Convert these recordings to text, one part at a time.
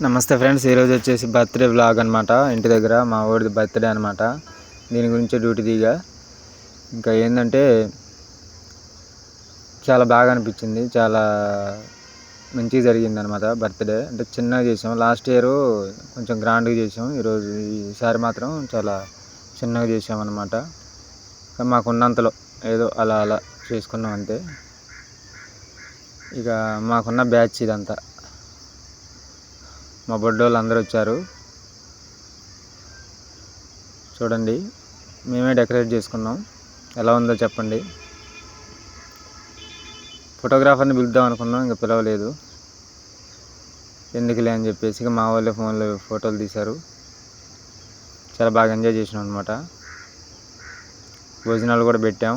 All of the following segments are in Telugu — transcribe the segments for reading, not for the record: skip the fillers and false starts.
నమస్తే ఫ్రెండ్స్, ఈరోజు వచ్చేసి బర్త్డే వ్లాగ్ అనమాట. ఇంటి దగ్గర మా ఊరిది బర్త్డే అనమాట. దీని గురించి డ్యూటీ దిగా ఇంకా ఏంటంటే చాలా బాగా అనిపించింది. చాలా మంచిగా జరిగింది అనమాట. బర్త్డే అంటే చిన్నగా చేసాం. లాస్ట్ ఇయర్ కొంచెం గ్రాండ్గా చేసాం. ఈసారి మాత్రం చాలా చిన్నగా చేసాం అనమాట. మాకున్నంతలో ఏదో అలా అలా చేసుకున్నాం అంతే. ఇక మాకున్న బ్యాచ్ ఇదంతా, మా బొడ్డోళ్ళు అందరూ వచ్చారు. చూడండి, మేమే డెకరేట్ చేసుకున్నాం. ఎలా ఉందో చెప్పండి. ఫోటోగ్రాఫర్ని పిలుద్దాం అనుకున్నాం, ఇంకా పిలవలేదు. ఎందుకులే అని చెప్పేసి ఇక మా వాళ్ళే ఫోన్లో ఫోటోలు తీశారు. చాలా బాగా ఎంజాయ్ చేసినాం అనమాట. భోజనాలు కూడా పెట్టాం.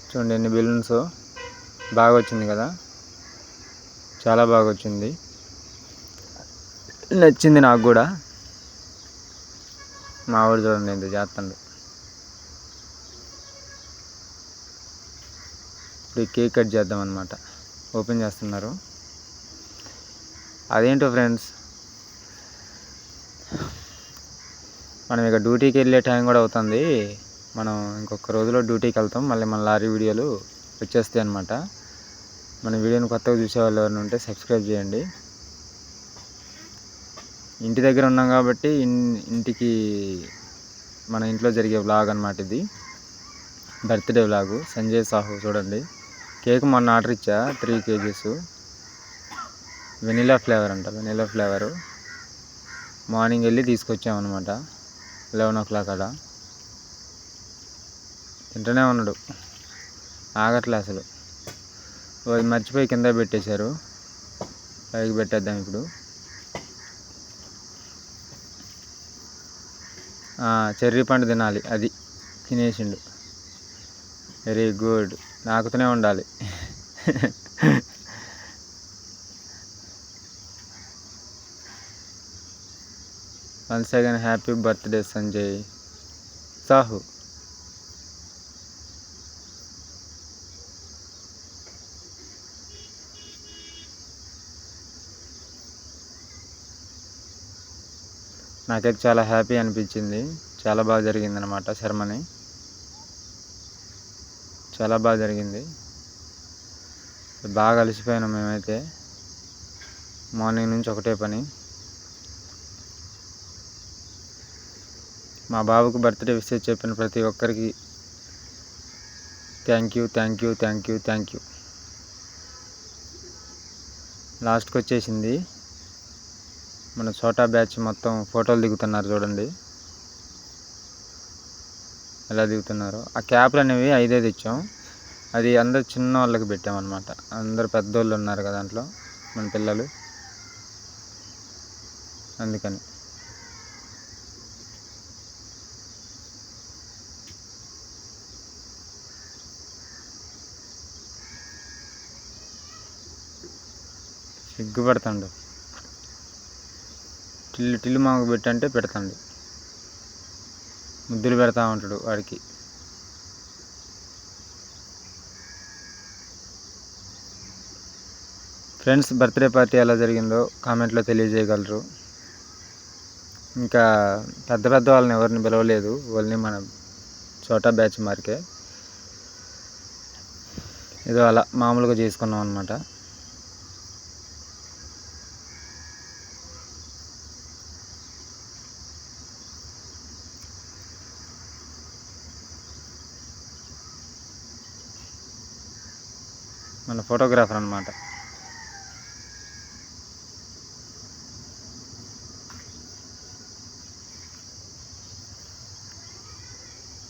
చూడండి ఎన్ని బెలూన్స్, బాగా వచ్చింది కదా, చాలా బాగా వచ్చింది. నచ్చింది నాకు కూడా. మా వాడు చూడండి ఎంత చేస్తాడు. ఇప్పుడు కేక్ కట్ చేద్దాం అనమాట. ఓపెన్ చేస్తున్నారు. అదేంటో ఫ్రెండ్స్, మనం ఇక డ్యూటీకి వెళ్ళే టైం కూడా అవుతుంది. మనం ఇంకొక రోజులో డ్యూటీకి వెళ్తాం. మళ్ళీ మన లారీ వీడియోలు వచ్చేస్తాయి అనమాట. మన వీడియోని కొత్తగా చూసేవాళ్ళు ఎవరైనా ఉంటే సబ్స్క్రైబ్ చేయండి. ఇంటి దగ్గర ఉన్నాం కాబట్టి ఇంటికి మన ఇంట్లో జరిగే వ్లాగ్ అనమాట ఇది. Birthday vlog Sanjay Sahu. చూడండి, కేక్ మొన్న ఆర్డర్ ఇచ్చా 3 kgs. వెనిలా ఫ్లేవర్ అంట, వెనిలా ఫ్లేవరు. మార్నింగ్ వెళ్ళి తీసుకొచ్చామన్నమాట 11 o'clock అలా. తింటూనే ఉన్నాడు, ఆగట్లే అసలు. అది మర్చిపోయి కింద పెట్టేశారు. పైకి పెట్టేద్దాం ఇప్పుడు. చెర్రీ పండు తినాలి, అది తినేసిండు. వెరీ గుడ్, నాకుతూనే ఉండాలి. Once again happy birthday Sanjay Sahu. నాకైతే చాలా హ్యాపీ అనిపించింది. చాలా బాగా జరిగింది అనమాట సెరమనీ. చాలా బాగా జరిగింది. బాగా అలసిపోయినాం మేమైతే. మార్నింగ్ నుంచి ఒకటే పని. మా బాబుకు బర్త్డే విష్ చెప్పిన ప్రతి ఒక్కరికి thank you, thank you, thank you, thank you. లాస్ట్కి వచ్చేసింది. మన చోటా బ్యాచ్ మొత్తం ఫోటోలు దిగుతున్నారు. చూడండి ఎలా దిగుతున్నారు. ఆ క్యాప్లు అనేవి 5 ఇచ్చాం. అది అందరు చిన్న వాళ్ళకి పెట్టామన్నమాట. అందరు పెద్దోళ్ళు ఉన్నారు కదా దాంట్లో, మన పిల్లలు, అందుకని. సిగ్గుపడతాడు. టిల్లు మాకు పెట్టంటే పెడతాడు. ముద్దులు పెడతా ఉంటాడు వాడికి. ఫ్రెండ్స్, బర్త్డే పార్టీ ఎలా జరిగిందో కామెంట్లో తెలియజేయగలరు. ఇంకా పెద్ద పెద్ద వాళ్ళని ఎవరిని పిలవలేదు. వాళ్ళని మన చోటా బ్యాచ్ మార్కే ఏదో అలా మామూలుగా చేసుకున్నాం అనమాట. మన ఫోటోగ్రాఫర్ అనమాట.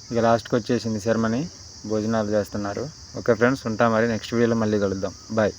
ఇక లాస్ట్కి వచ్చేసింది సెరమనీ. భోజనాలు చేస్తున్నారు. ఓకే ఫ్రెండ్స్, ఉంటాం. మరి నెక్స్ట్ వీడియోలో మళ్ళీ కలుద్దాం. బాయ్.